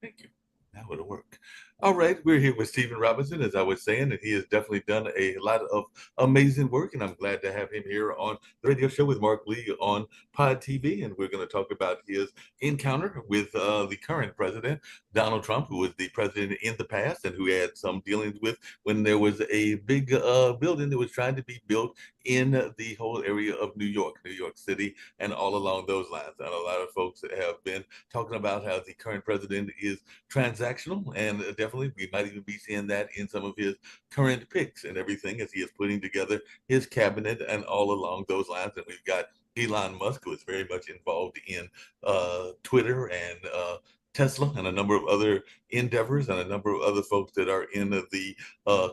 Thank you. Now it'll work. All right, we're here with Stephen Robinson, as I was saying, and he has definitely done a lot of amazing work, and I'm glad to have him here on the radio show with Mark Lee on Pod TV, and we're going to talk about his encounter with the current president, Donald Trump, who was the president in the past and who had some dealings with when there was a big building that was trying to be built in the whole area of New York City, and all along those lines. And a lot of folks have been talking about how the current president is transactional, and definitely we might even be seeing that in some of his current picks and everything as he is putting together his cabinet and all along those lines. And we've got Elon Musk, who is very much involved in Twitter and Tesla and a number of other endeavors and a number of other folks that are in the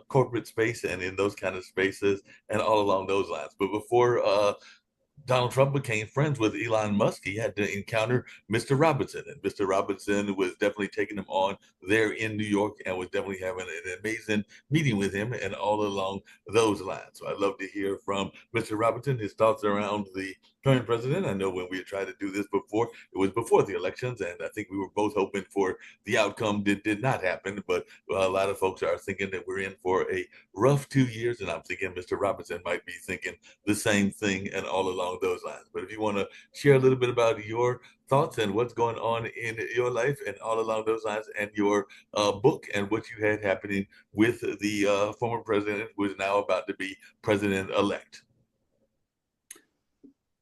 corporate space and in those kind of spaces and all along those lines. But before Donald Trump became friends with Elon Musk, he had to encounter Mr. Robinson. And Mr. Robinson was definitely taking him on there in New York and was definitely having an amazing meeting with him and all along those lines. So I'd love to hear from Mr. Robinson, his thoughts around the current president. I know when we tried to do this before, it was before the elections, and I think we were both hoping for the outcome that did not happen. But a lot of folks are thinking that we're in for a rough 2 years, and I'm thinking Mr. Robinson might be thinking the same thing and all along those lines. But if you want to share a little bit about your thoughts and what's going on in your life and all along those lines, and your book and what you had happening with the former president who is now about to be president elect.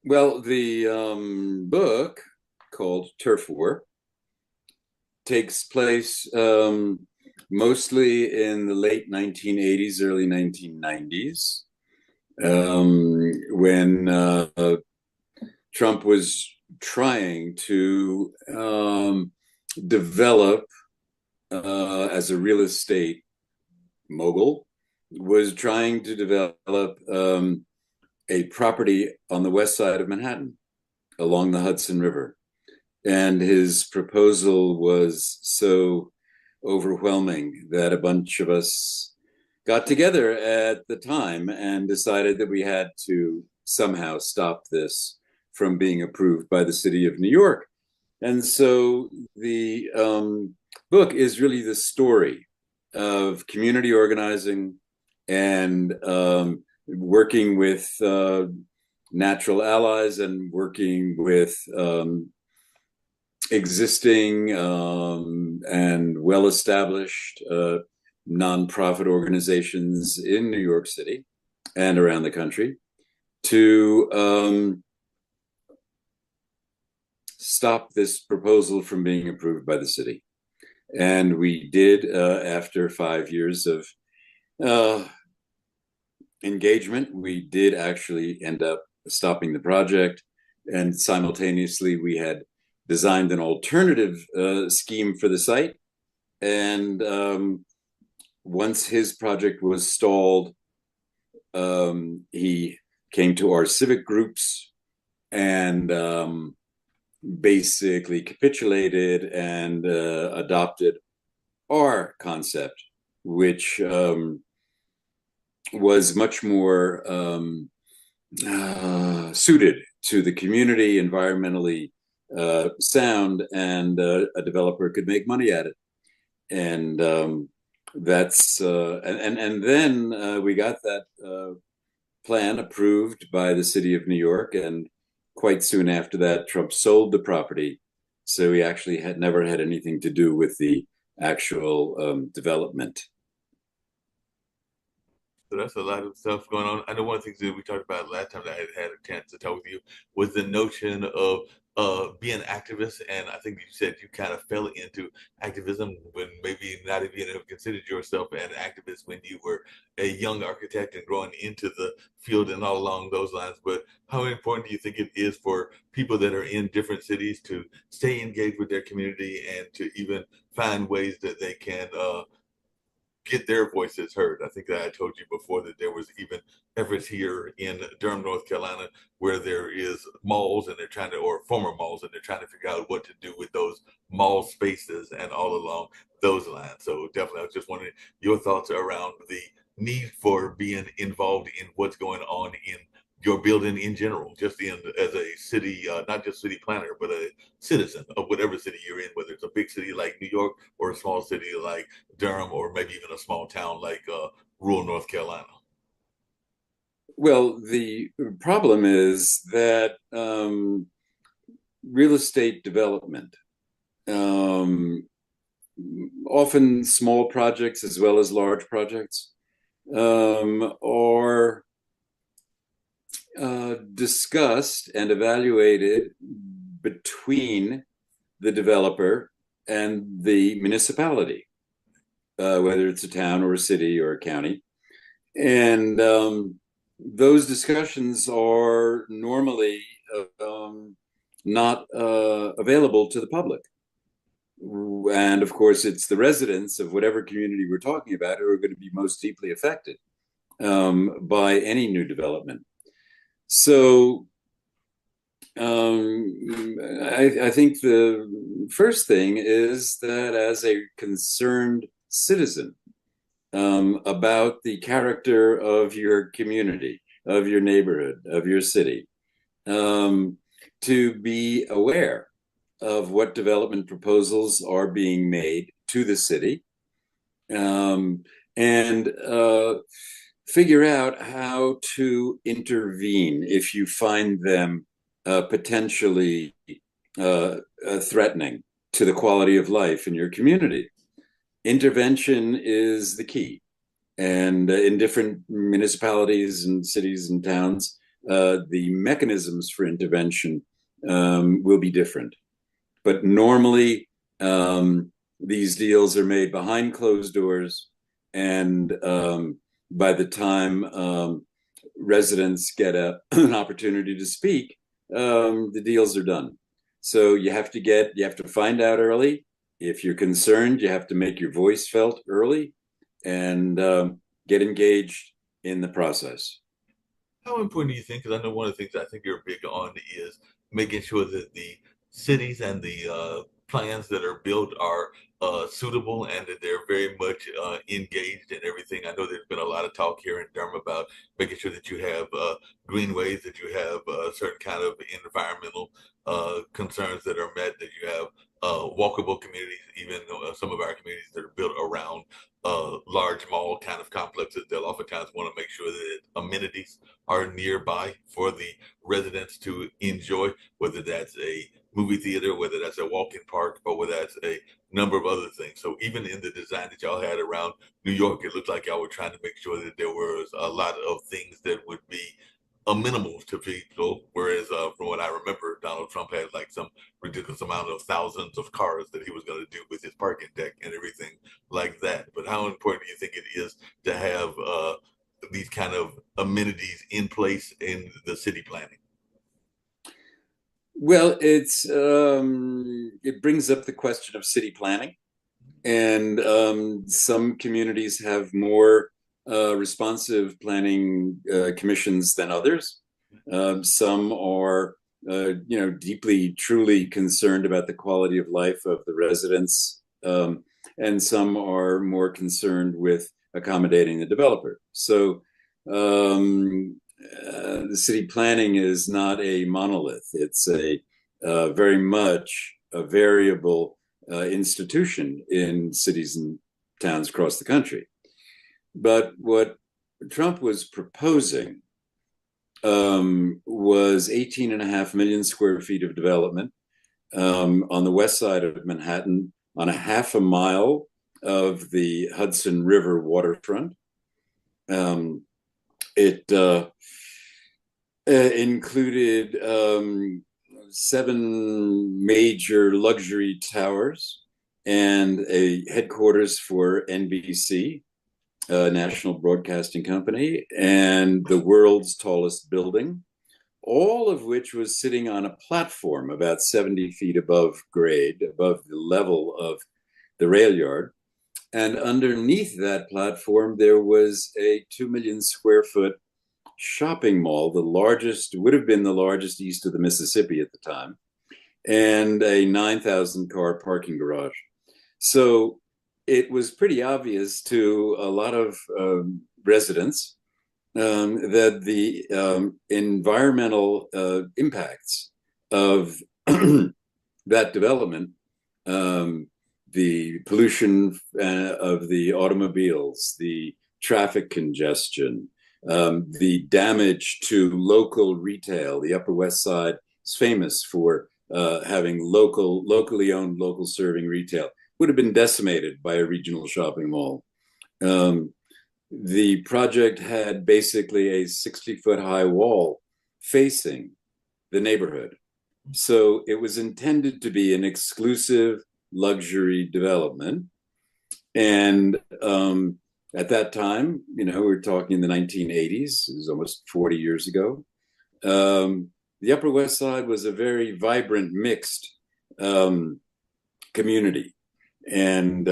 Well, the book called Turf War takes place mostly in the late 1980s, early 1990s, when Trump was trying to develop as a real estate mogul, was trying to develop a property on the west side of Manhattan along the Hudson River. And his proposal was so overwhelming that a bunch of us got together at the time and decided that we had to somehow stop this from being approved by the city of New York. And so the book is really the story of community organizing and working with natural allies and working with existing and well-established nonprofit organizations in New York City and around the country to stop this proposal from being approved by the city. And we did, after 5 years of engagement, we did actually end up stopping the project. And simultaneously, we had designed an alternative scheme for the site. And once his project was stalled, he came to our civic groups and basically capitulated and adopted our concept, which was much more suited to the community, environmentally sound, and a developer could make money at it. And that's and then we got that plan approved by the city of New York, and quite soon after that, Trump sold the property. So he actually had never had anything to do with the actual development. So that's a lot of stuff going on. I know one of the things that we talked about last time that I had a chance to talk with you was the notion of being activists. And I think you said you kind of fell into activism when maybe not even considered yourself an activist when you were a young architect and growing into the field and all along those lines. But how important do you think it is for people that are in different cities to stay engaged with their community and to even find ways that they can get their voices heard? I think that I told you before that there was even efforts here in Durham, North Carolina, where there is malls and they're trying to, or former malls, and they're trying to figure out what to do with those mall spaces and all along those lines. So definitely, I was just wondering your thoughts around the need for being involved in what's going on in your building in general, just in as a city, not just city planner, but a citizen of whatever city you're in, whether it's a big city like New York or a small city like Durham, or maybe even a small town like rural North Carolina. Well, the problem is that real estate development, um, often small projects as well as large projects, are discussed and evaluated between the developer and the municipality, whether it's a town or a city or a county. And those discussions are normally not available to the public. And of course, it's the residents of whatever community we're talking about who are going to be most deeply affected by any new development. So I think the first thing is that as a concerned citizen about the character of your community, of your neighborhood, of your city, to be aware of what development proposals are being made to the city, and figure out how to intervene if you find them potentially threatening to the quality of life in your community. Intervention is the key. And in different municipalities and cities and towns, the mechanisms for intervention will be different. But normally, these deals are made behind closed doors, and by the time residents get an opportunity to speak, the deals are done. So you have to find out early. If you're concerned, you have to make your voice felt early, and get engaged in the process. How important do you think? Because I know one of the things I think you're big on is making sure that the cities and the plans that are built are suitable and that they're very much engaged in everything. I know there's been a lot of talk here in Durham about making sure that you have greenways, that you have certain kind of environmental concerns that are met, that you have walkable communities, even some of our communities that are built around large mall kind of complexes. They'll oftentimes want to make sure that amenities are nearby for the residents to enjoy, whether that's a movie theater, whether that's a walk-in park, or whether that's a number of other things. So even in the design that y'all had around New York, it looked like y'all were trying to make sure that there was a lot of things that would be amenable to people. Whereas from what I remember, Donald Trump had like some ridiculous amount of thousands of cars that he was going to do with his parking deck and everything like that. But how important do you think it is to have these kind of amenities in place in the city planning? Well, it brings up the question of city planning, and some communities have more responsive planning commissions than others. Some are, deeply, truly concerned about the quality of life of the residents, and some are more concerned with accommodating the developer. So the city planning is not a monolith. It's a very much a variable institution in cities and towns across the country. But what Trump was proposing was 18.5 million square feet of development on the west side of Manhattan, on a half a mile of the Hudson River waterfront. It included 7 major luxury towers and a headquarters for NBC, National Broadcasting Company, and the world's tallest building, all of which was sitting on a platform about 70 feet above grade, above the level of the rail yard. And underneath that platform, there was a 2 million square foot shopping mall, the largest, would have been the largest east of the Mississippi at the time, and a 9,000 car parking garage. So it was pretty obvious to a lot of residents that the environmental impacts of that development, um, the pollution of the automobiles, the traffic congestion, the damage to local retail. The Upper West Side is famous for having locally owned, local serving retail. Would have been decimated by a regional shopping mall. Um, the project had basically a 60-foot high wall facing the neighborhood. So it was intended to be an exclusive luxury development. And at that time, we're talking in the 1980s, it was almost 40 years ago. The Upper West Side was a very vibrant, mixed community, and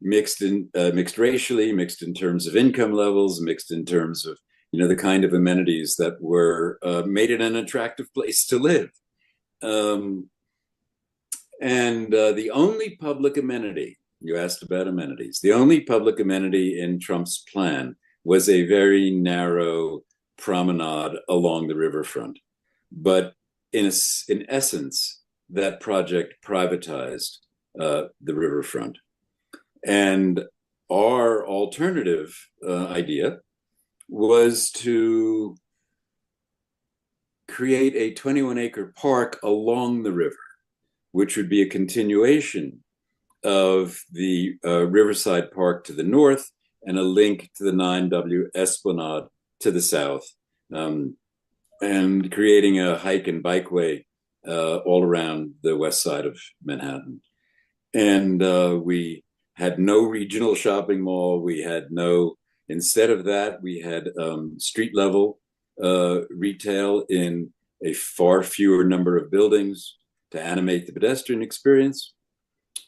mixed racially, mixed in terms of income levels, mixed in terms of the kind of amenities that were made it an attractive place to live. Um, and the only public amenity, you asked about amenities, the only public amenity in Trump's plan was a very narrow promenade along the riverfront. But in essence, that project privatized the riverfront. And our alternative idea was to create a 21-acre park along the river, which would be a continuation of the Riverside Park to the north and a link to the 9W Esplanade to the south, and creating a hike and bikeway all around the west side of Manhattan. And we had no regional shopping mall. Instead of that, we had street level retail in a far fewer number of buildings to animate the pedestrian experience.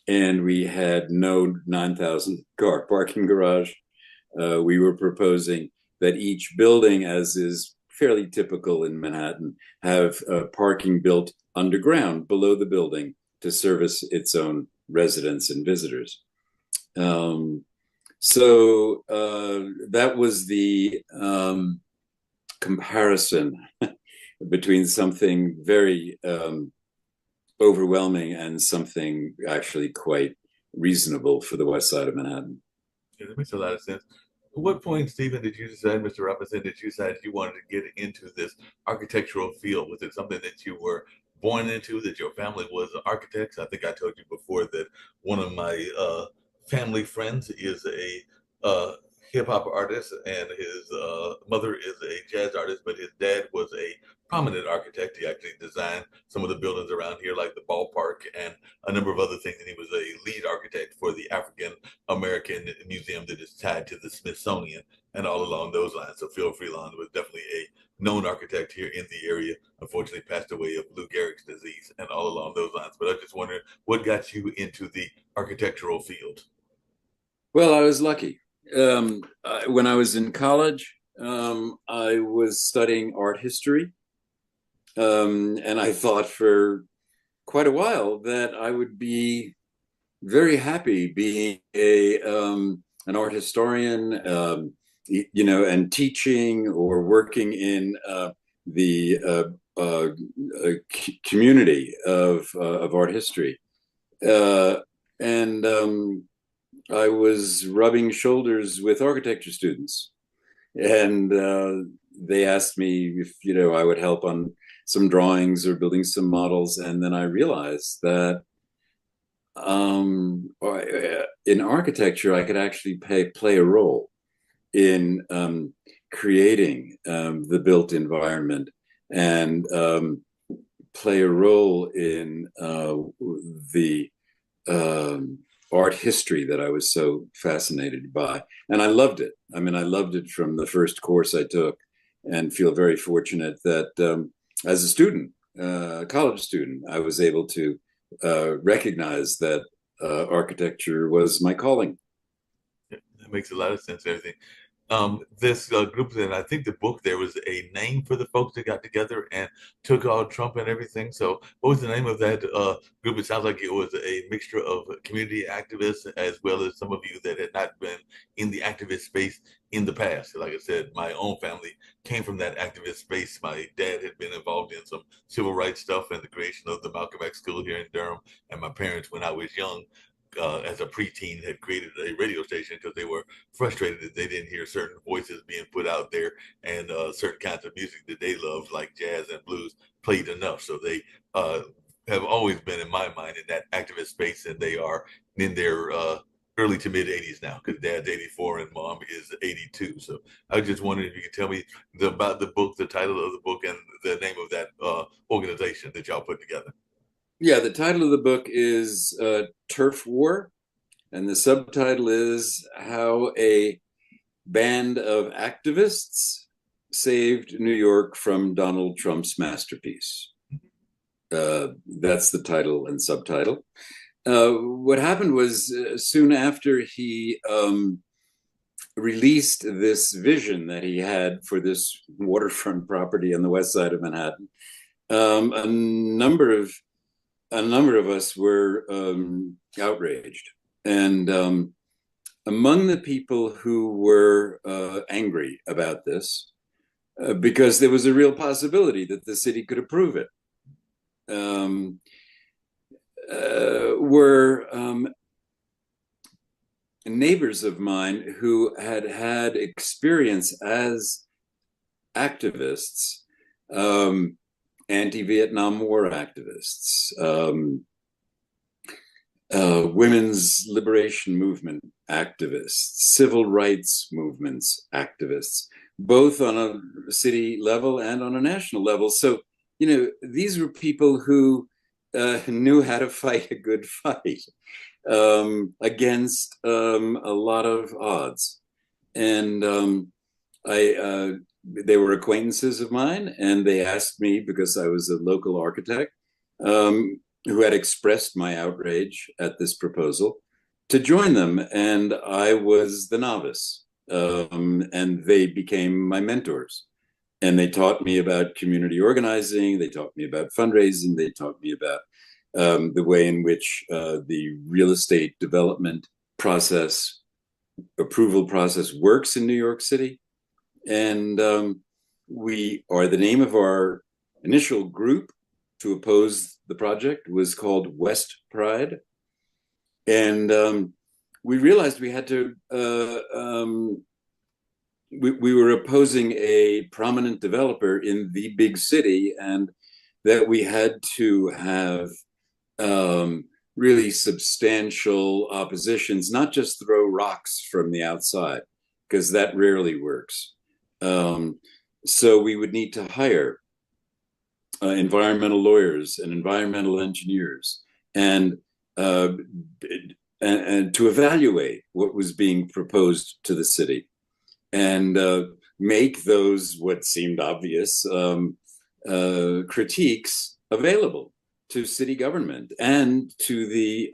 And we had no 9,000 car parking garage. We were proposing that each building, as is fairly typical in Manhattan, have parking built underground below the building to service its own residents and visitors. So that was the comparison between something very overwhelming and something actually quite reasonable for the west side of Manhattan. Yeah, that makes a lot of sense. At what point, Stephen, did you decide, Mr. Robinson, did you decide you wanted to get into this architectural field? Was it something that you were born into, that your family was architects? I think I told you before that one of my family friends is a hip hop artist, and his mother is a jazz artist, but his dad was a prominent architect. He actually designed some of the buildings around here, like the ballpark and a number of other things. And he was a lead architect for the African American Museum that is tied to the Smithsonian and all along those lines. So Phil Freelon was definitely a known architect here in the area. Unfortunately, passed away of Lou Gehrig's disease and all along those lines. But I just wondering what got you into the architectural field? Well, I was lucky. When I was in college, I was studying art history. And I thought for quite a while that I would be very happy being an art historian, and teaching or working in the community of art history. And I was rubbing shoulders with architecture students, and they asked me if I would help on some drawings or building some models, and then I realized that in architecture I could actually play a role in creating the built environment, and play a role in the art history that I was so fascinated by. And I loved it. I mean, I loved it from the first course I took, and feel very fortunate that as a student, college student, I was able to recognize that architecture was my calling. That makes a lot of sense. Everything. This group, and I think the book there was a name for the folks that got together and took out Trump and everything. So, what was the name of that group? It sounds like it was a mixture of community activists as well as some of you that had not been in the activist space in the past. Like I said, my own family came from that activist space. My dad had been involved in some civil rights stuff and the creation of the Malcolm X School here in Durham. And my parents, when I was young, as a preteen, had created a radio station because they were frustrated that they didn't hear certain voices being put out there and certain kinds of music that they loved, like jazz and blues, played enough. So they have always been, in my mind, in that activist space, and they are in their early to mid 80s now because dad's 84 and mom is 82. So I just wondered if you could tell me about the book, the title of the book, and the name of that organization that y'all put together. Yeah, the title of the book is Turf War, and the subtitle is How a Band of Activists Saved New York from Donald Trump's Masterpiece. That's the title and subtitle. What happened was soon after he released this vision that he had for this waterfront property on the west side of Manhattan, a number of us were outraged, and among the people who were angry about this, because there was a real possibility that the city could approve it, were neighbors of mine who had had experience as activists, anti-Vietnam War activists, women's liberation movement activists, civil rights movements activists, both on a city level and on a national level. So, these were people who knew how to fight a good fight against a lot of odds. And they were acquaintances of mine, and they asked me, because I was a local architect who had expressed my outrage at this proposal, to join them. And I was the novice, and they became my mentors. And they taught me about community organizing, they taught me about fundraising, they taught me about the way in which the real estate development process, approval process works in New York City. And the name of our initial group to oppose the project was called West Pride. And we realized we had to, we were opposing a prominent developer in the big city, and that we had to have really substantial oppositions, not just throw rocks from the outside, because that rarely works. So we would need to hire environmental lawyers and environmental engineers, and to evaluate what was being proposed to the city, and make those what seemed obvious critiques available to city government and to the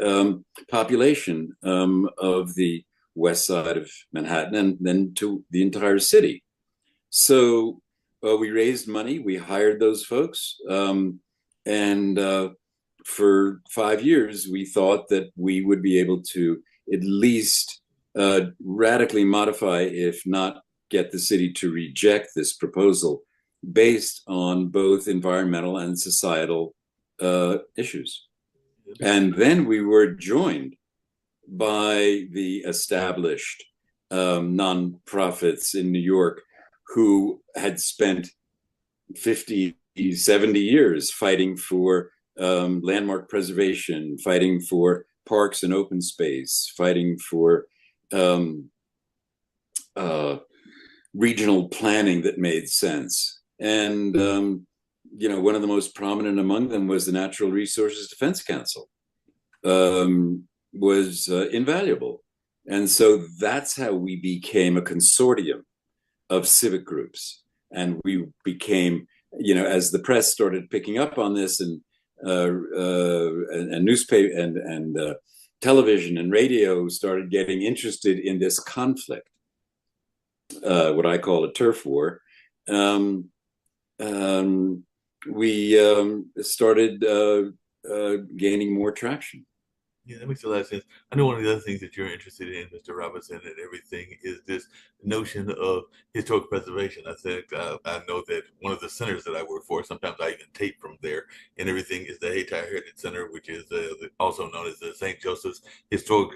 population of the west side of Manhattan, and then to the entire city. So we raised money, we hired those folks, and for 5 years, we thought that we would be able to at least radically modify, if not get the city to reject this proposal based on both environmental and societal issues. And then we were joined by the established nonprofits in New York who had spent 50, 70 years fighting for landmark preservation, fighting for parks and open space, fighting for regional planning that made sense. And, one of the most prominent among them was the Natural Resources Defense Council, was invaluable. And so that's how we became a consortium of civic groups. And we became, as the press started picking up on this, and newspaper and television and radio started getting interested in this conflict, what I call a turf war, um, um, we started gaining more traction. Yeah, that makes a lot of sense. I know one of the other things that you're interested in, Mr. Robinson, and everything is this notion of historic preservation. I think I know that one of the centers that I work for, sometimes I even tape from there, and everything is the Hayti Heritage Center, which is also known as the St. Joseph's Historic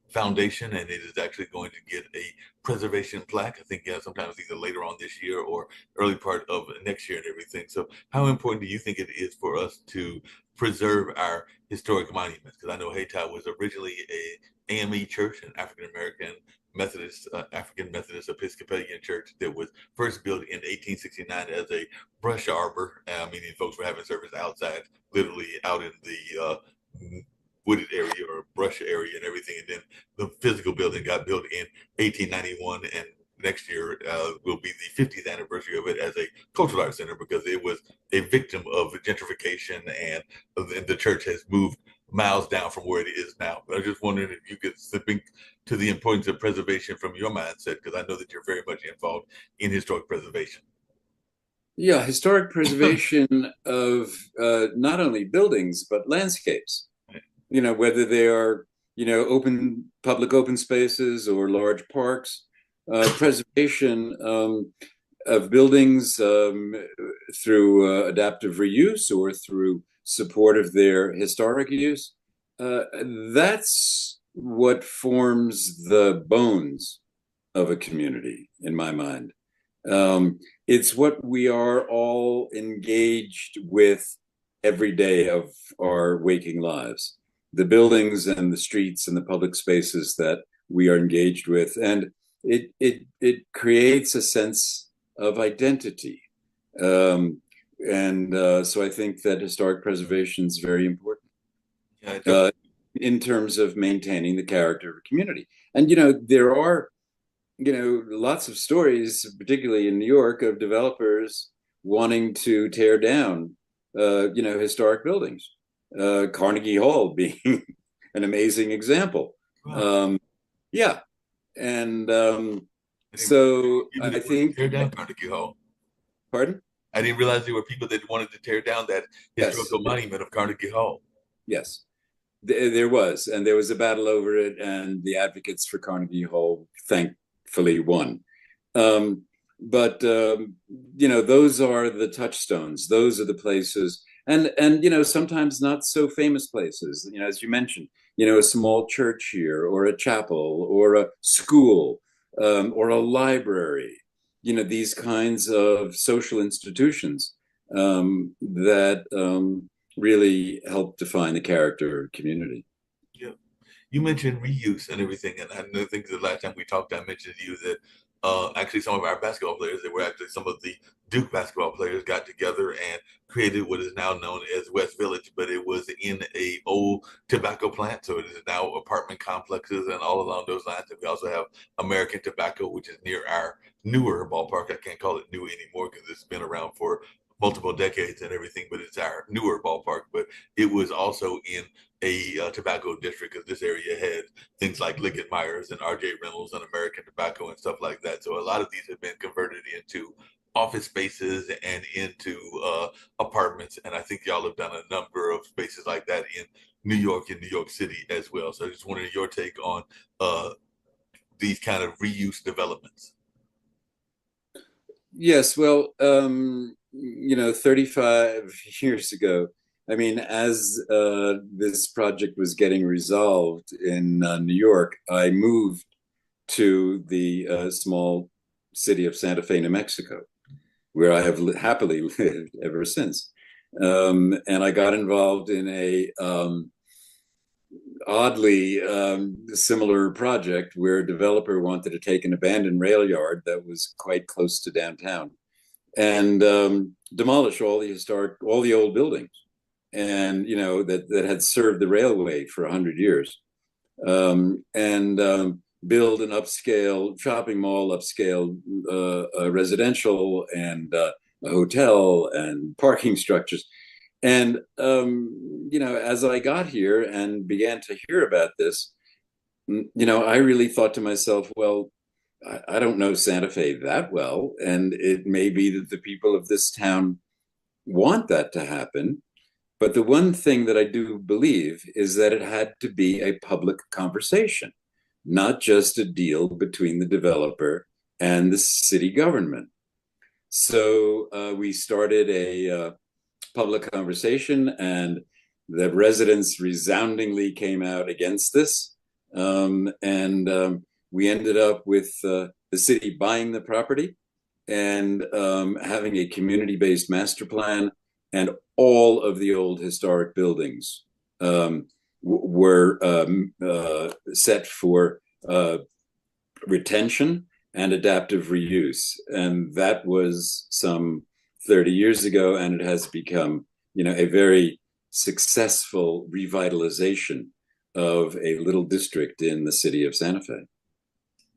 Foundation, and it is actually going to get a preservation plaque. I think sometimes either later on this year or early part of next year and everything. So, how important do you think it is for us to preserve our historic monuments? Because I know Hayti was originally a AME church, an African American Methodist, African Methodist Episcopalian church that was first built in 1869 as a brush arbor, meaning folks were having service outside, literally out in the wooded area or brush area and everything. And then the physical building got built in 1891, and next year will be the 50th anniversary of it as a cultural arts center because it was a victim of gentrification, and the church has moved miles down from where it is now. But I was just wondering if you could speak to the importance of preservation from your mindset, because I know that you're very much involved in historic preservation. Yeah, historic preservation of not only buildings but landscapes. Whether they are open public open spaces or large parks. Preservation of buildings through adaptive reuse or through support of their historic use. Uh, that's what forms the bones of a community, in my mind. It's what we are all engaged with every day of our waking lives, the buildings and the streets and the public spaces that we are engaged with. And it creates a sense of identity. Um, and so I think that historic preservation is very important Yeah, uh, in terms of maintaining the character of a community. And, there are lots of stories, particularly in New York, of developers wanting to tear down, historic buildings. Carnegie Hall being an amazing example. wow. Um, yeah, and I didn't realize there so were people I that wanted to think, tear down Carnegie Hall. pardon? I didn't realize there were people that wanted to tear down that Yes, historical monument of Carnegie Hall. yes. There was, and there was a battle over it, and the advocates for Carnegie Hall thankfully won. Um, but those are the touchstones. Those are the places, and sometimes not so famous places. As you mentioned, a small church here, or a chapel, or a school, or a library. These kinds of social institutions that really help define the character of community. Yeah. You mentioned reuse and everything, and I think the last time we talked, I mentioned to you that actually some of our basketball players, they were actually some of the Duke basketball players, got together and created what is now known as West Village, but it was in a old tobacco plant, so it is now apartment complexes and all along those lines. And we also have American Tobacco, which is near our newer ballpark. I can't call it new anymore because it's been around for multiple decades and everything, but it's our newer ballpark. But it was also in a tobacco district because this area had things like Liggett Myers and R.J. Reynolds and American Tobacco and stuff like that. So a lot of these have been converted into office spaces and into apartments. And I think y'all have done a number of spaces like that in New York and New York City as well. So I just wanted your take on uh, these kind of reuse developments. Yes, well, 35 years ago, I mean, as this project was getting resolved in New York, I moved to the small city of Santa Fe, New Mexico, where I have happily lived ever since. And I got involved in a oddly similar project where a developer wanted to take an abandoned rail yard that was quite close to downtown and demolish all the old buildings, and that had served the railway for 100 years, and build an upscale shopping mall, upscale residential, and a hotel and parking structures. And as I got here and began to hear about this, I really thought to myself, well, I don't know Santa Fe that well, and it may be that the people of this town want that to happen. But the one thing that I do believe is that it had to be a public conversation, not just a deal between the developer and the city government. So we started a public conversation, and the residents resoundingly came out against this. And we ended up with the city buying the property and having a community based master plan, and all of the old historic buildings were set for retention and adaptive reuse. And that was some 30 years ago, and it has become, a very successful revitalization of a little district in the city of Santa Fe.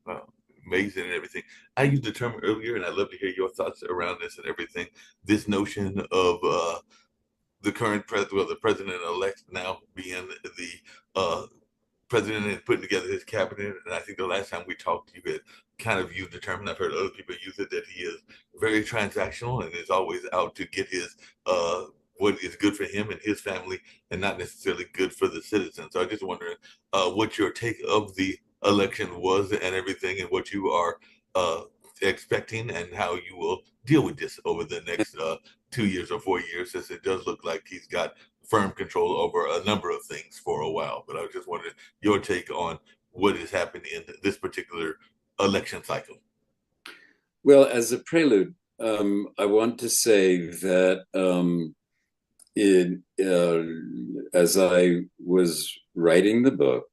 Wow, amazing and everything. I used the term earlier, and I'd love to hear your thoughts around this and everything. This notion of the current president, well, the president elect now being the president and putting together his cabinet. And I think the last time we talked, you had kind of used the term, and I've heard other people use it, that he is very transactional and is always out to get his what is good for him and his family, and not necessarily good for the citizens. So I just wondering what your take of the election was and everything, and what you are uh, expecting, and how you will deal with this over the next 2 years or 4 years, since it does look like he's got firm control over a number of things for a while. But I was just wondering your take on what has happened in this particular election cycle. Well, as a prelude, I want to say that as I was writing the book,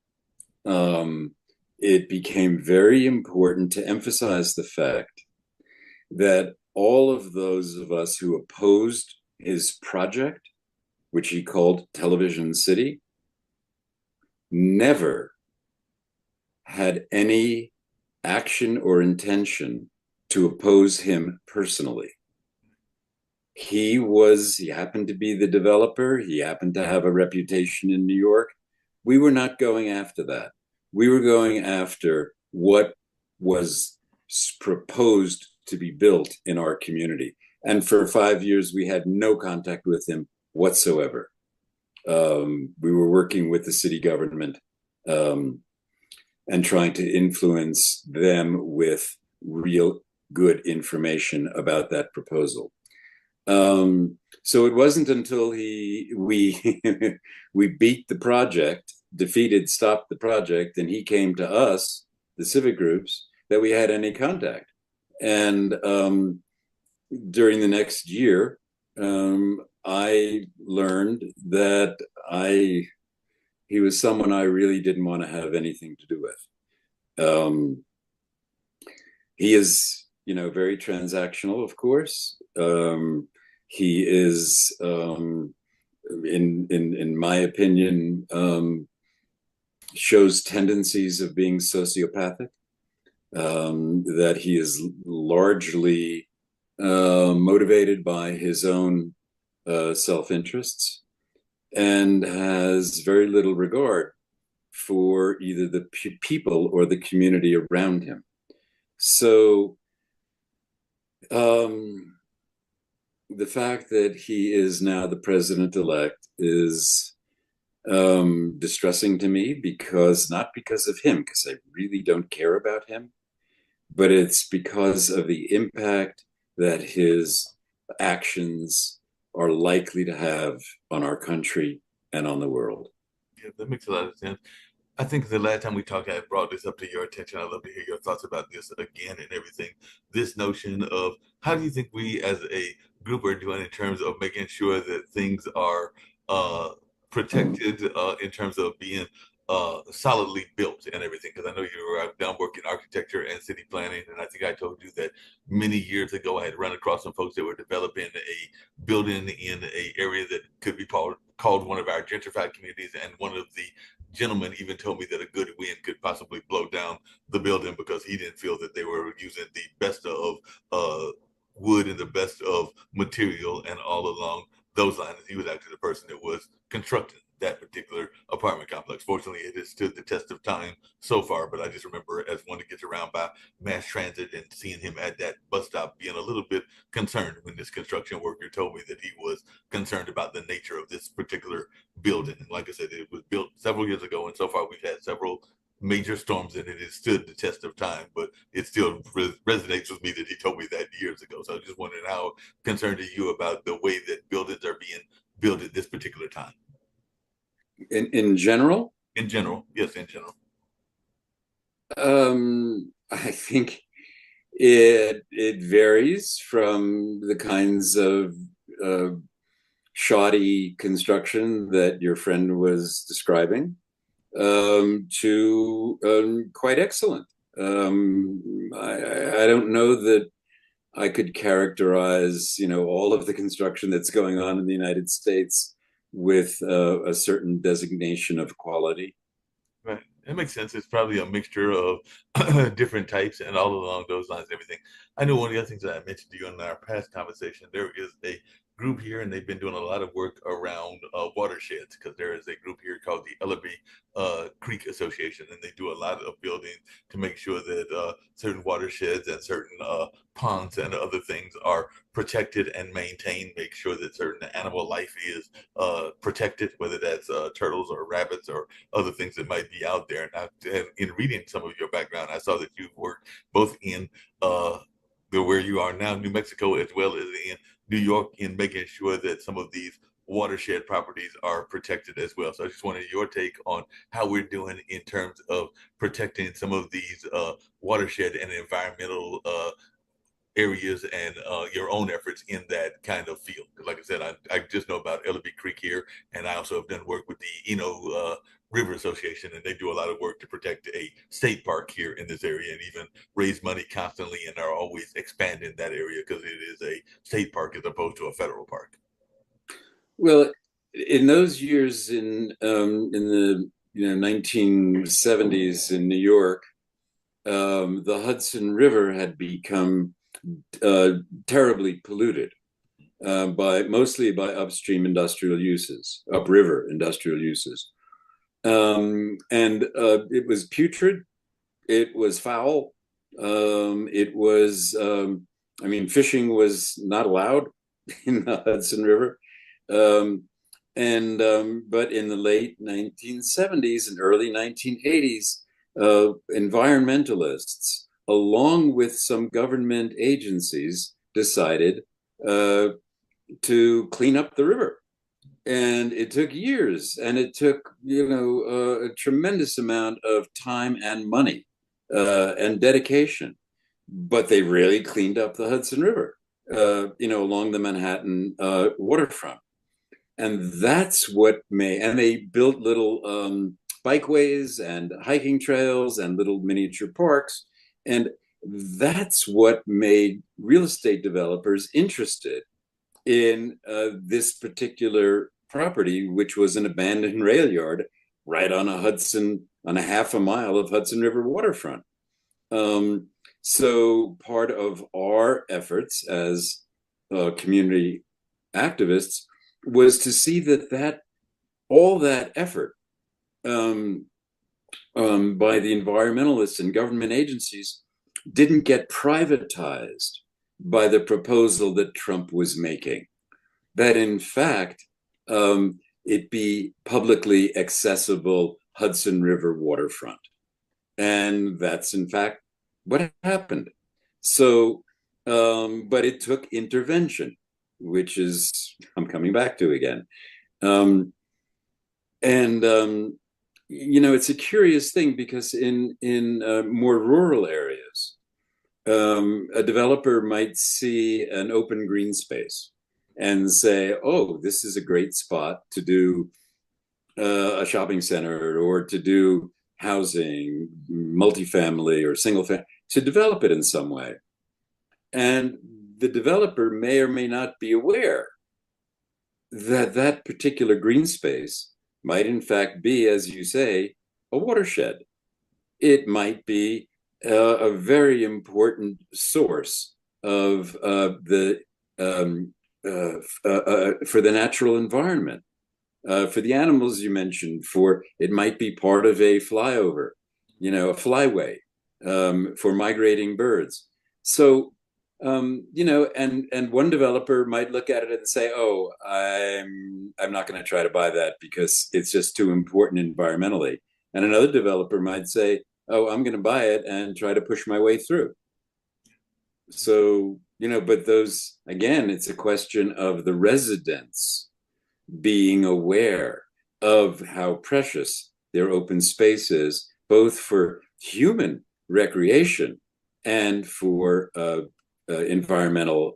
it became very important to emphasize the fact that all of those of us who opposed his project, which he called Television City, never had any action or intention to oppose him personally. He happened to be the developer. He happened to have a reputation in New York. We were not going after that. We were going after what was proposed to be built in our community. And for 5 years, we had no contact with him whatsoever. We were working with the city government and trying to influence them with real good information about that proposal. So it wasn't until we we beat the project, stopped the project, and he came to us, the civic groups, that we had any contact. And during the next year, I learned that he was someone I really didn't want to have anything to do with. He is, very transactional, of course. He is, in my opinion, shows tendencies of being sociopathic. That he is largely motivated by his own self-interests, and has very little regard for either the people or the community around him. So the fact that he is now the president-elect is distressing to me, not because of him, because I really don't care about him, but it's because of the impact that his actions are likely to have on our country and on the world. Yeah, that makes a lot of sense. I think the last time we talked, I brought this up to your attention. I'd love to hear your thoughts about this again and everything. This notion of how do you think we as a group are doing in terms of making sure that things are uh, protected in terms of being solidly built and everything? Because I know I've done work in architecture and city planning, and I think I told you that many years ago I had run across some folks that were developing a building in a area that could be called one of our gentrified communities, and one of the gentleman even told me that a good wind could possibly blow down the building because he didn't feel that they were using the best of wood and the best of material and all along those lines. He was actually the person that was constructing that particular apartment complex. Fortunately, it has stood the test of time so far, but I just remember as one that gets around by mass transit and seeing him at that bus stop being a little bit concerned when this construction worker told me that he was concerned about the nature of this particular building. And like I said, it was built several years ago, and so far we've had several major storms and it has stood the test of time, but it still resonates with me that he told me that years ago. So I just wondering how concerned are you about the way that buildings are being built at this particular time? In general, In general, yes, in general. I think it varies from the kinds of uh, shoddy construction that your friend was describing to quite excellent. I don't know that I could characterize, all of the construction that's going on in the United States with a certain designation of quality. Right. It makes sense. It's probably a mixture of different types and all along those lines and everything. I know one of the other things that I mentioned to you in our past conversation, there is a group here and they've been doing a lot of work around watersheds because there is a group here called the Ellaby Creek Association and they do a lot of building to make sure that certain watersheds and certain ponds and other things are protected and maintained, make sure that certain animal life is protected, whether that's turtles or rabbits or other things that might be out there. And in reading some of your background, I saw that you've worked both in where you are now, New Mexico, as well as in New York, in making sure that some of these watershed properties are protected as well. So I just wanted your take on how we're doing in terms of protecting some of these watershed and environmental areas and your own efforts in that kind of field. Because, like I said, I just know about Ellaby Creek here, and I also have done work with the River Association, and they do a lot of work to protect a state park here in this area, and even raise money constantly, and are always expanding that area because it is a state park as opposed to a federal park. Well, in those years in the 1970s in New York, the Hudson River had become uh, terribly polluted by mostly by upstream industrial uses, upriver industrial uses, and it was putrid. It was foul. It was. I mean, fishing was not allowed in the Hudson River. Um, but in the late 1970s and early 1980s, environmentalists, along with some government agencies, decided uh, to clean up the river. And it took years, and it took a tremendous amount of time and money and dedication. But they really cleaned up the Hudson River, along the Manhattan waterfront, and that's what made. And they built little bikeways and hiking trails and little miniature parks, and that's what made real estate developers interested in this particular property, which was an abandoned rail yard right on on a half a mile of Hudson River waterfront. Um, so part of our efforts as community activists was to see that all that effort um, by the environmentalists and government agencies didn't get privatized by the proposal that Trump was making. That in fact, it be publicly accessible Hudson River waterfront. And that's in fact what happened. So, but it took intervention, which is I'm coming back to again. Um, and it's a curious thing because in more rural areas, a developer might see an open green space and say, "Oh, this is a great spot to do a shopping center or to do housing, multifamily or single family, to develop it in some way." And the developer may or may not be aware that that particular green space might, in fact, be, as you say, a watershed. It might be a very important source of the for the natural environment. For the animals you mentioned, for it might be part of a flyover, a flyway for migrating birds. So, and one developer might look at it and say, "Oh, I'm not going to try to buy that because it's just too important environmentally." And another developer might say, "Oh, I'm going to buy it and try to push my way through." So, but those, again, it's a question of the residents being aware of how precious their open space is, both for human recreation and for environmental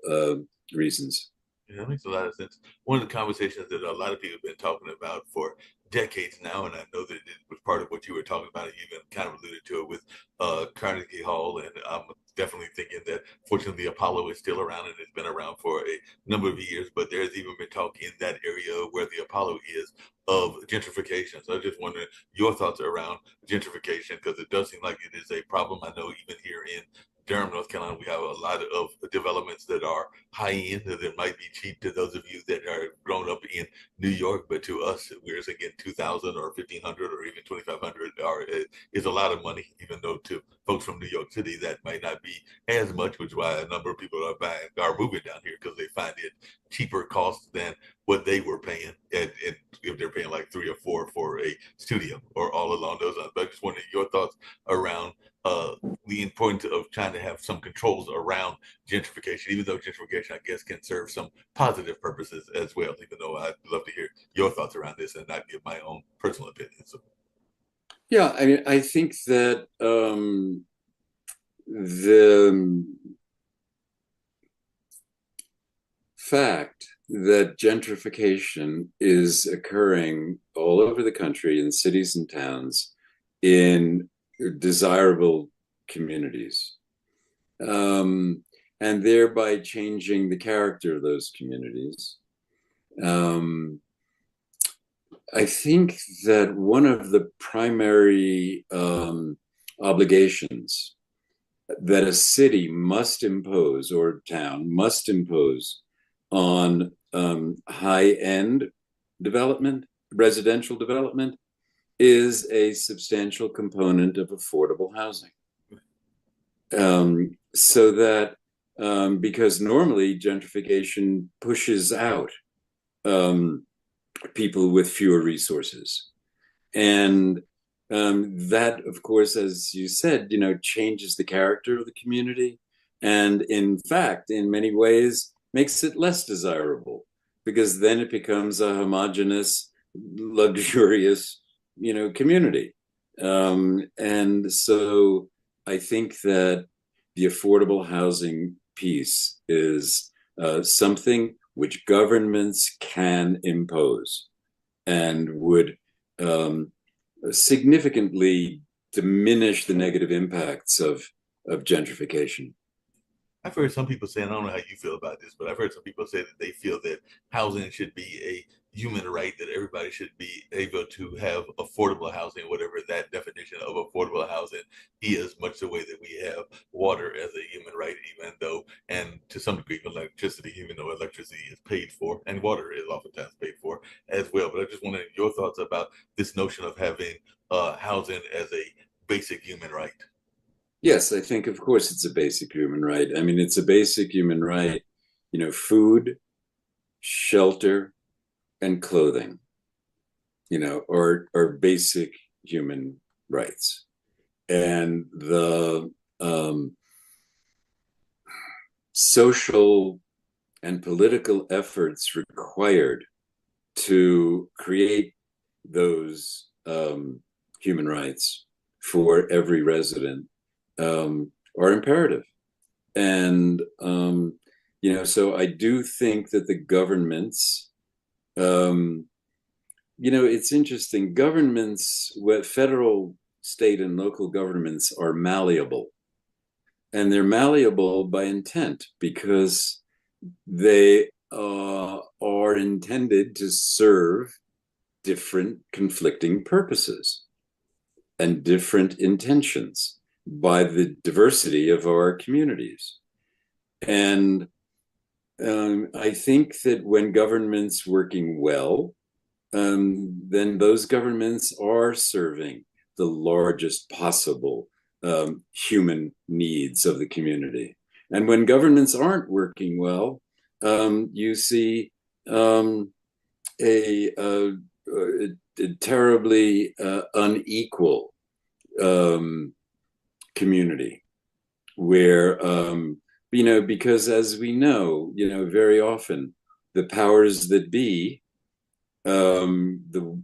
reasons. Yeah, that makes a lot of sense. One of the conversations that a lot of people have been talking about for decades now, and I know that it was part of what you were talking about, and you even kind of alluded to it with Carnegie Hall, and I'm definitely thinking that fortunately Apollo is still around and it's been around for a number of years, but there's even been talk in that area where the Apollo is of gentrification. So I just wondering your thoughts around gentrification, because it does seem like it is a problem. I know even here in Durham, North Carolina, we have a lot of developments that are high end that might be cheap to those of you that are grown up in New York, but to us, we're thinking 2,000 or 1,500 or even 2,500 is a lot of money, even though to folks from New York City that might not be as much, which is why a number of people are moving down here because they find it cheaper cost than what they were paying, and if they're paying like 3 or 4 for a studio or all along those lines. But I just wanted your thoughts around the importance of trying to have some controls around gentrification, even though gentrification, I guess, can serve some positive purposes as well, even though I'd love to hear your thoughts around this and not give my own personal opinion. So, Yeah, I mean, I think that the fact that gentrification is occurring all over the country in cities and towns in desirable communities, and thereby changing the character of those communities. I think that one of the primary obligations that a city must impose or town must impose on high end development, residential development, is a substantial component of affordable housing. So that because normally gentrification pushes out people with fewer resources. And that, of course, as you said, changes the character of the community. And in fact, in many ways, makes it less desirable because then it becomes a homogenous, luxurious, community. And so I think that the affordable housing piece is something which governments can impose and would significantly diminish the negative impacts of gentrification. I've heard some people say, and I don't know how you feel about this, but I've heard some people say that they feel that housing should be a human right, that everybody should be able to have affordable housing, whatever that definition of affordable housing is, much the way that we have water as a human right, even though, and to some degree, electricity, even though electricity is paid for, and water is oftentimes paid for as well. But I just wanted your thoughts about this notion of having housing as a basic human right. Yes, I think, of course, it's a basic human right. I mean, it's a basic human right, food, shelter, and clothing, are basic human rights. And the social and political efforts required to create those human rights for every resident are imperative. And, so I do think that the governments, it's interesting. Governments, federal, state, and local governments are malleable. And they're malleable by intent because they are intended to serve different conflicting purposes and different intentions by the diversity of our communities. And I think that when government's working well, then those governments are serving the largest possible human needs of the community. And when governments aren't working well, you see um, a terribly unequal um, community where, because as we know, very often the powers that be, the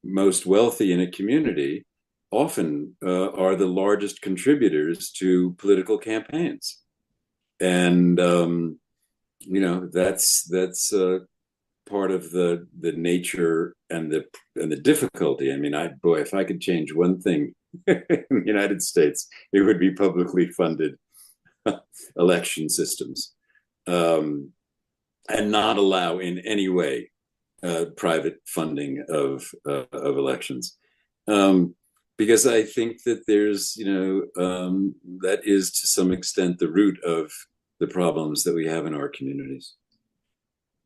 most wealthy in a community, often are the largest contributors to political campaigns. And, that's part of the nature and the difficulty. I mean, boy, if I could change one thing in the United States, it would be publicly funded election systems, um, and not allow in any way private funding of elections. Um, because I think that there's, that is to some extent the root of the problems that we have in our communities.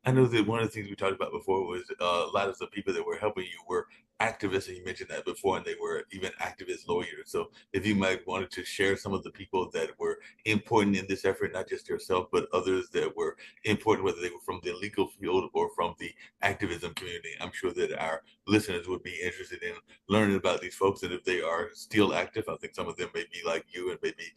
I know that one of the things we talked about before was a lot of the people that were helping you were activists, and you mentioned that before, and they were even activist lawyers. So, if you might wanted to share some of the people that were important in this effort, not just yourself, but others that were important, whether they were from the legal field or from the activism community, I'm sure that our listeners would be interested in learning about these folks, and if they are still active. I think some of them may be like you and maybe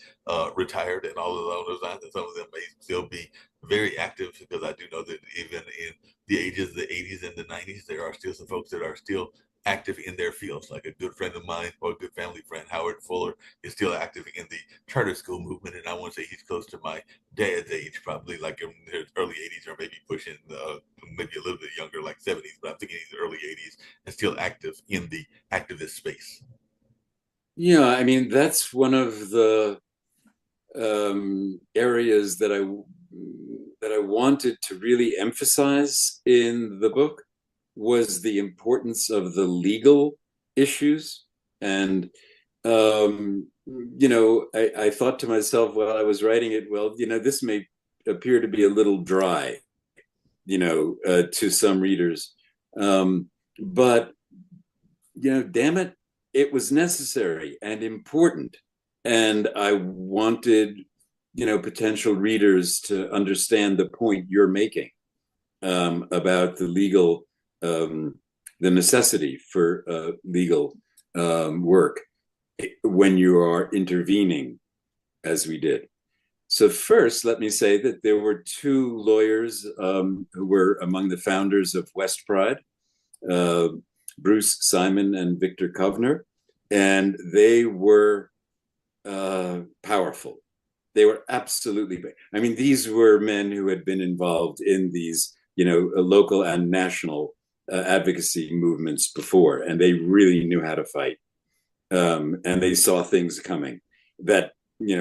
retired and all of those lines, and some of them may still be very active, because I do know that even in the ages of the 80s and the 90s, there are still some folks that are still active in their fields. Like a good friend of mine, or a good family friend, Howard Fuller, is still active in the charter school movement. And I want to say he's close to my dad's age, probably like in his early 80s, or maybe pushing maybe a little bit younger, like 70s, but I'm thinking he's early 80s and still active in the activist space. Yeah, I mean, that's one of the areas that I wanted to really emphasize in the book, was the importance of the legal issues. And I thought to myself while I was writing it, well, this may appear to be a little dry, to some readers, but damn it, it was necessary and important. And I wanted, potential readers to understand the point you're making, about um, the necessity for legal work when you are intervening, as we did. So first, let me say that there were two lawyers who were among the founders of West Pride, uh, Bruce Simon and Victor Kovner, and they were powerful. They were absolutely. I mean, these were men who had been involved in these, local and national advocacy movements before, and they really knew how to fight. And they saw things coming that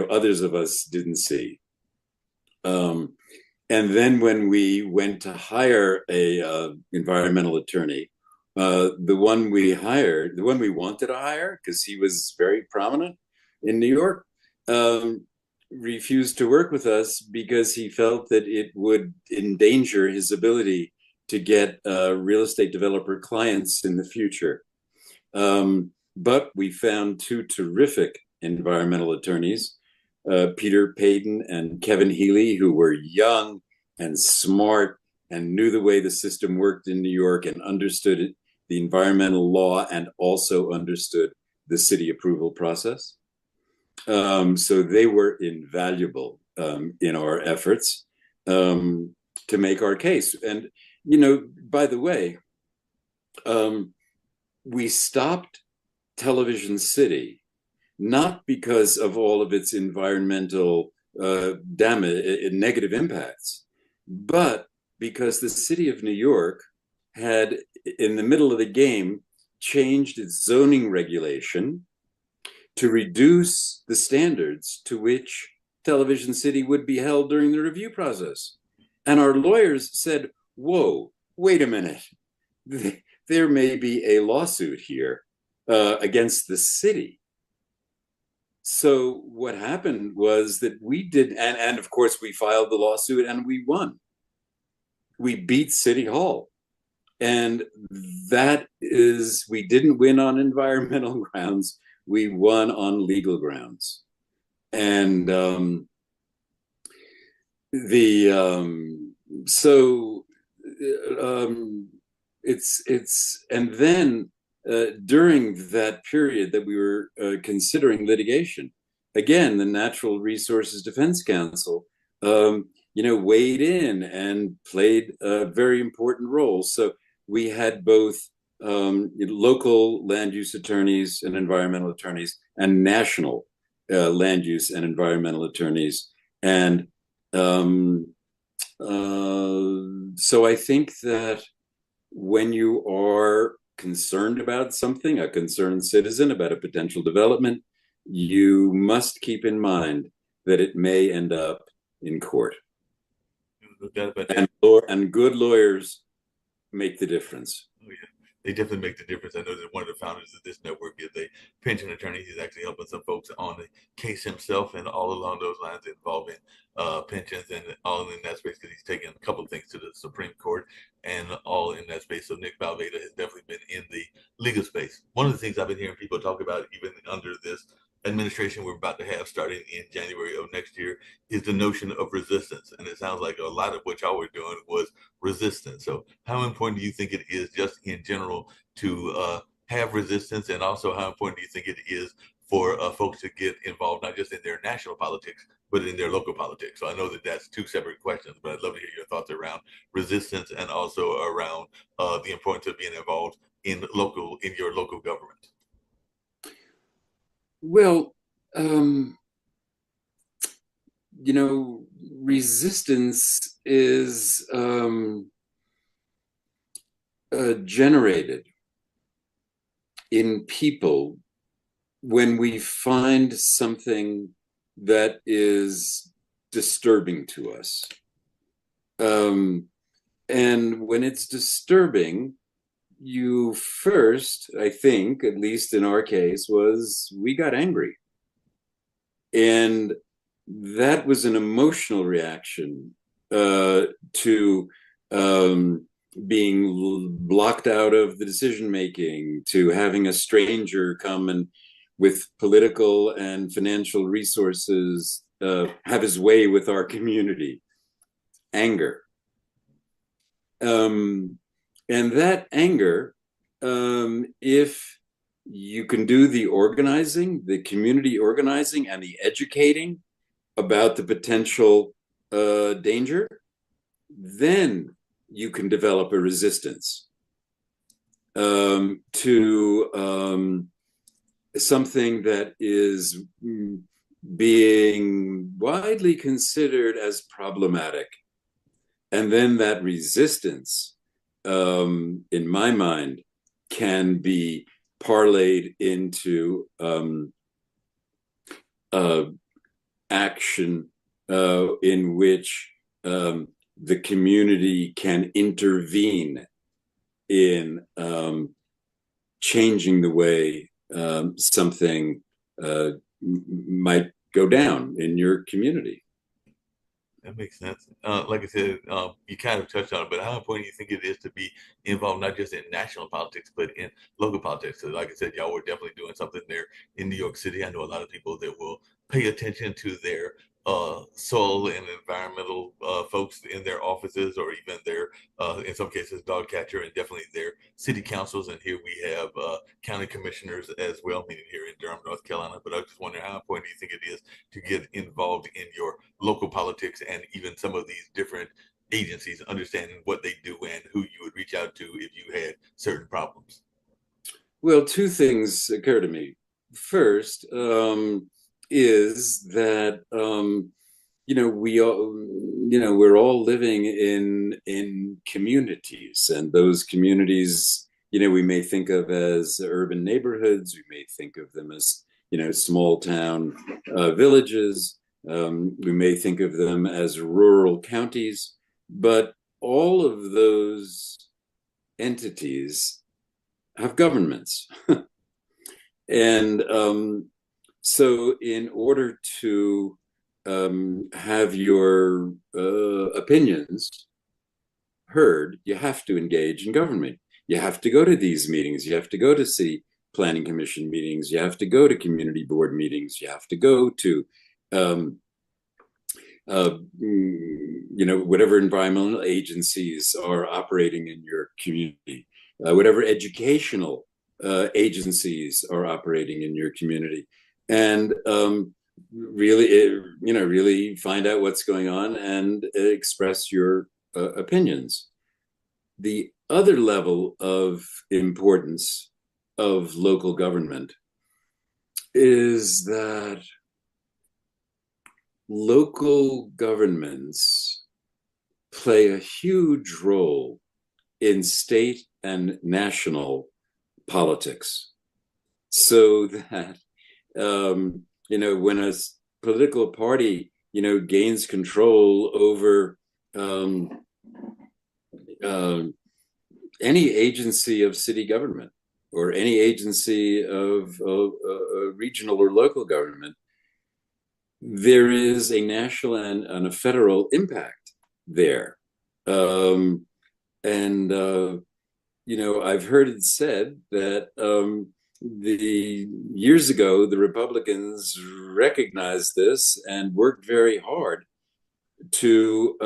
others of us didn't see. Um, and then when we went to hire a environmental attorney, the one we wanted to hire, because he was very prominent in New York, um, refused to work with us because he felt that it would endanger his ability to get real estate developer clients in the future. But we found two terrific environmental attorneys, Peter Payton and Kevin Healy, who were young and smart and knew the way the system worked in New York and understood it, the environmental law, and also understood the city approval process. So they were invaluable in our efforts to make our case. And, by the way, we stopped Television City not because of all of its environmental damage, negative impacts, but because the city of New York had, in the middle of the game, changed its zoning regulation to reduce the standards to which Television City would be held during the review process. And our lawyers said, whoa, wait a minute. There may be a lawsuit here against the city. So what happened was that we did, and of course we filed the lawsuit and we won. We beat City Hall. And that is, we didn't win on environmental grounds, we won on legal grounds. And the so it's and then during that period that we were considering litigation, again, the Natural Resources Defense Council, weighed in and played a very important role. So we had both local land use attorneys and environmental attorneys and national land use and environmental attorneys. And so I think that when you are concerned about something, a concerned citizen about a potential development, you must keep in mind that it may end up in court. No doubt about that. And good lawyers make the difference. Oh, yeah. They definitely make the difference. I know that one of the founders of this network is a pension attorney. He's actually helping some folks on the case himself and all along those lines involving pensions and all in that space because he's taken a couple of things to the Supreme Court and all in that space. So Nick Valveda has definitely been in the legal space. One of the things I've been hearing people talk about, even under this administration we're about to have starting in January of next year, is the notion of resistance. And it sounds like a lot of what y'all were doing was resistance. So how important do you think it is just in general to have resistance, and also how important do you think it is for folks to get involved not just in their national politics but in their local politics? So I know that that's two separate questions, but I'd love to hear your thoughts around resistance and also around the importance of being involved in your local government. Well, resistance is generated in people when we find something that is disturbing to us. And when it's disturbing, you first, I think, at least in our case, was we got angry. And that was an emotional reaction to being blocked out of the decision making, to having a stranger come and with political and financial resources have his way with our community. Anger. And that anger, if you can do the organizing, the community organizing and the educating about the potential danger, then you can develop a resistance to something that is being widely considered as problematic. And then that resistance, in my mind, can be parlayed into action in which the community can intervene in changing the way something might go down in your community. That makes sense. Like I said, you kind of touched on it, but how important do you think it is to be involved not just in national politics, but in local politics? So like I said, y'all were definitely doing something there in New York City. I know a lot of people that will pay attention to their soil and environmental folks in their offices, or even their, in some cases, dog catcher, and definitely their city councils. And here we have county commissioners as well, meaning here in Durham, North Carolina. But I just wonder how important do you think it is to get involved in your local politics and even some of these different agencies, understanding what they do and who you would reach out to if you had certain problems? Well, two things occur to me. First, is that we all, we're all living in communities, and those communities, we may think of as urban neighborhoods, we may think of them as small town villages, we may think of them as rural counties, but all of those entities have governments. And so in order to have your opinions heard, you have to engage in government. You have to go to these meetings. You have to go to city planning commission meetings. You have to go to community board meetings. You have to go to, um, whatever environmental agencies are operating in your community, whatever educational agencies are operating in your community, and really find out what's going on and express your opinions. The other level of importance of local government is that local governments play a huge role in state and national politics. So that, when a political party, gains control over um, uh, any agency of city government or any agency of regional or local government, there is a national and a federal impact there. Um, and, I've heard it said that the years ago, the Republicans recognized this and worked very hard to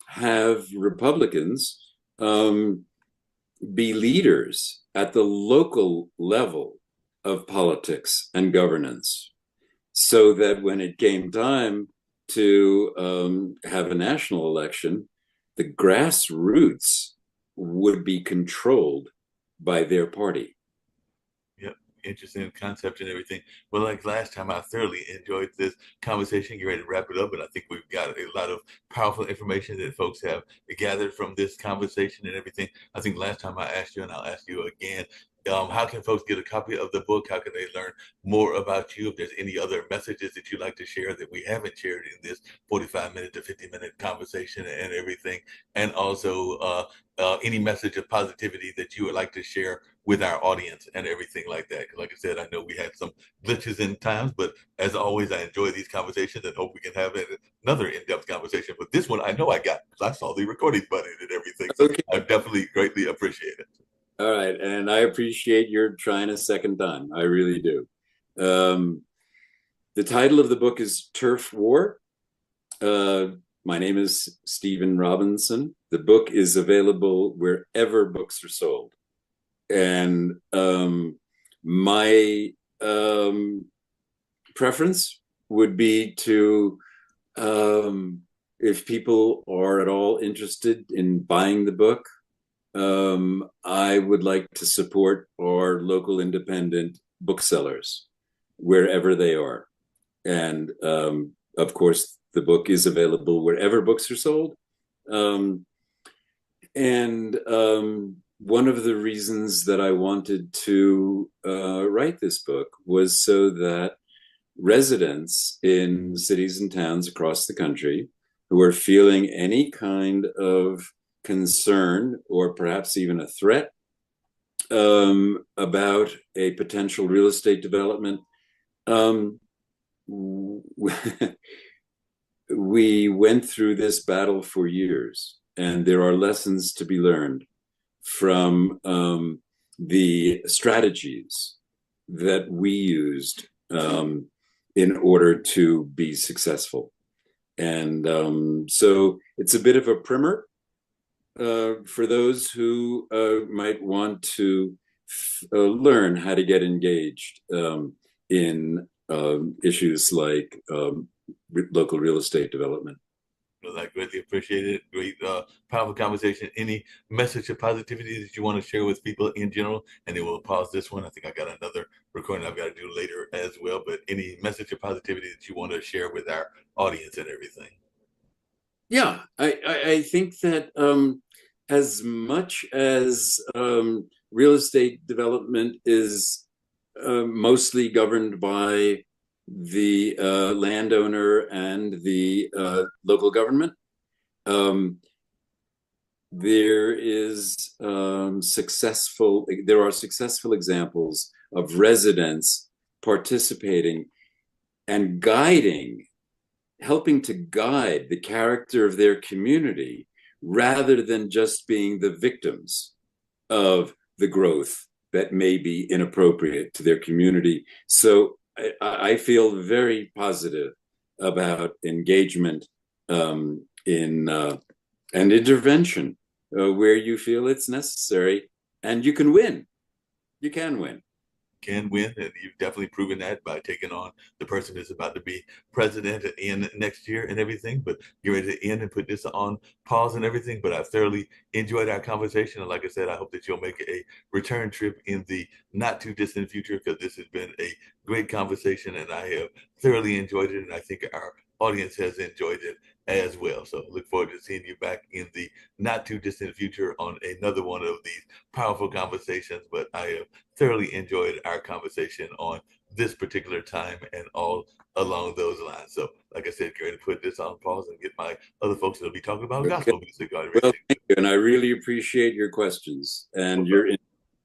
have Republicans be leaders at the local level of politics and governance, so that when it came time to have a national election, the grassroots would be controlled by their party. Yep. Interesting concept and everything. Well, like last time, I thoroughly enjoyed this conversation. You're ready to wrap it up, and I think we've got a lot of powerful information that folks have gathered from this conversation and everything. I think last time I asked you, and I'll ask you again, how can folks get a copy of the book? How can they learn more about you? If there's any other messages that you'd like to share that we haven't shared in this 45-minute to 50-minute conversation and everything, and also any message of positivity that you would like to share with our audience and everything like that. Because like I said, I know we had some glitches in times, but as always, I enjoy these conversations and hope we can have another in-depth conversation. But this one, I know I got because I saw the recording button and everything. So Okay. I definitely greatly appreciate it. All right. And I appreciate your trying a second time. I really do. Um, the title of the book is Turf War. Uh, my name is Stephen Robinson. The book is available wherever books are sold. And my preference would be to, if people are at all interested in buying the book, I would like to support our local independent booksellers wherever they are. And of course, the book is available wherever books are sold. Um, and one of the reasons that I wanted to write this book was so that residents in cities and towns across the country who are feeling any kind of concern or perhaps even a threat about a potential real estate development, we went through this battle for years, and there are lessons to be learned from the strategies that we used in order to be successful. And so it's a bit of a primer for those who might want to learn how to get engaged in issues like local real estate development. Well, I greatly appreciate it. Great, powerful conversation. Any message of positivity that you want to share with people in general? And then we'll pause this one. I think I got another recording I've got to do later as well. But any message of positivity that you want to share with our audience and everything? Yeah, I think that as much as real estate development is mostly governed by the landowner and the local government, um, there are successful examples of residents participating and guiding, helping to guide the character of their community rather than just being the victims of the growth that may be inappropriate to their community. So I feel very positive about engagement in and intervention where you feel it's necessary, and you can win. You can win. Can win, and you've definitely proven that by taking on the person that's about to be president in next year and everything. But you're ready to end and put this on pause and everything. But I thoroughly enjoyed our conversation, and like I said, I hope that you'll make a return trip in the not too distant future, because this has been a great conversation, and I have thoroughly enjoyed it, and I think our audience has enjoyed it as well. So look forward to seeing you back in the not too distant future on another one of these powerful conversations. But I have thoroughly enjoyed our conversation on this particular time and all along those lines. So, like I said, going to put this on pause and get my other folks that'll be talking about Okay. gospel music already. Well, thank you. And I really appreciate your questions and Well, your